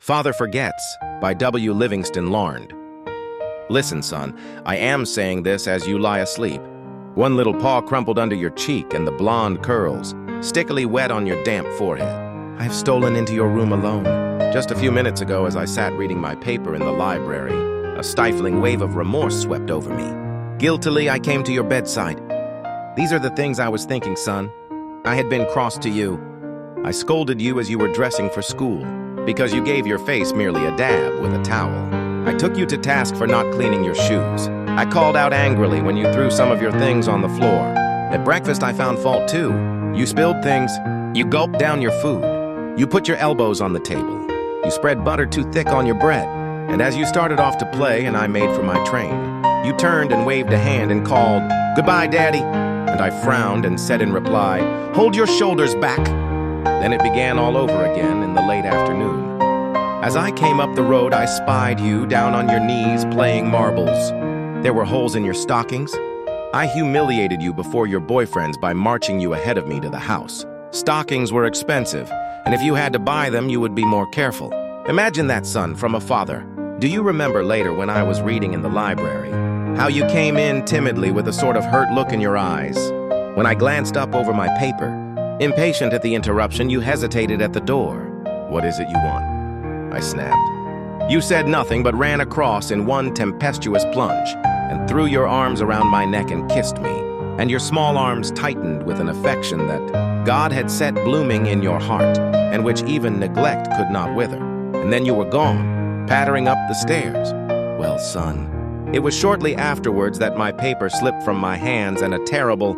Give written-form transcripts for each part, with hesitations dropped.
Father Forgets by W. Livingston Larned. Listen, son, I am saying this as you lie asleep. One little paw crumpled under your cheek and the blonde curls, stickily wet on your damp forehead. I have stolen into your room alone. Just a few minutes ago, as I sat reading my paper in the library, a stifling wave of remorse swept over me. Guiltily, I came to your bedside. These are the things I was thinking, son. I had been cross to you. I scolded you as you were dressing for school, because you gave your face merely a dab with a towel. I took you to task for not cleaning your shoes. I called out angrily when you threw some of your things on the floor. At breakfast, I found fault too. You spilled things. You gulped down your food. You put your elbows on the table. You spread butter too thick on your bread. And as you started off to play and I made for my train, you turned and waved a hand and called, "Goodbye, Daddy." And I frowned and said in reply, "Hold your shoulders back." Then it began all over again in the late afternoon. As I came up the road, I spied you down on your knees playing marbles. There were holes in your stockings. I humiliated you before your boyfriends by marching you ahead of me to the house. Stockings were expensive, and if you had to buy them, you would be more careful. Imagine that, son, from a father. Do you remember later when I was reading in the library, how you came in timidly with a sort of hurt look in your eyes? When I glanced up over my paper, impatient at the interruption, you hesitated at the door. "What is it you want?" I snapped. You said nothing but ran across in one tempestuous plunge and threw your arms around my neck and kissed me, and your small arms tightened with an affection that God had set blooming in your heart and which even neglect could not wither. And then you were gone, pattering up the stairs. Well, son, it was shortly afterwards that my paper slipped from my hands and a terrible,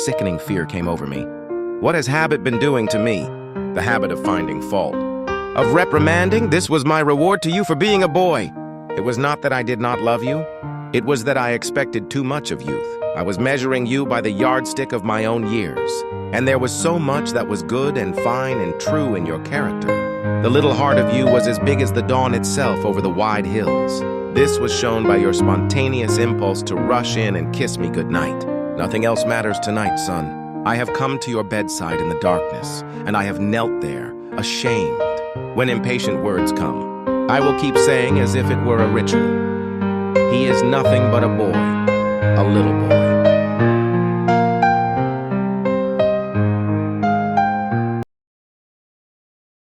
sickening fear came over me. What has habit been doing to me? The habit of finding fault, of reprimanding. This was my reward to you for being a boy. It was not that I did not love you. It was that I expected too much of youth. I was measuring you by the yardstick of my own years. And there was so much that was good and fine and true in your character. The little heart of you was as big as the dawn itself over the wide hills. This was shown by your spontaneous impulse to rush in and kiss me goodnight. Nothing else matters tonight, son. I have come to your bedside in the darkness, and I have knelt there, ashamed. When impatient words come, I will keep saying as if it were a ritual, "He is nothing but a boy, a little boy."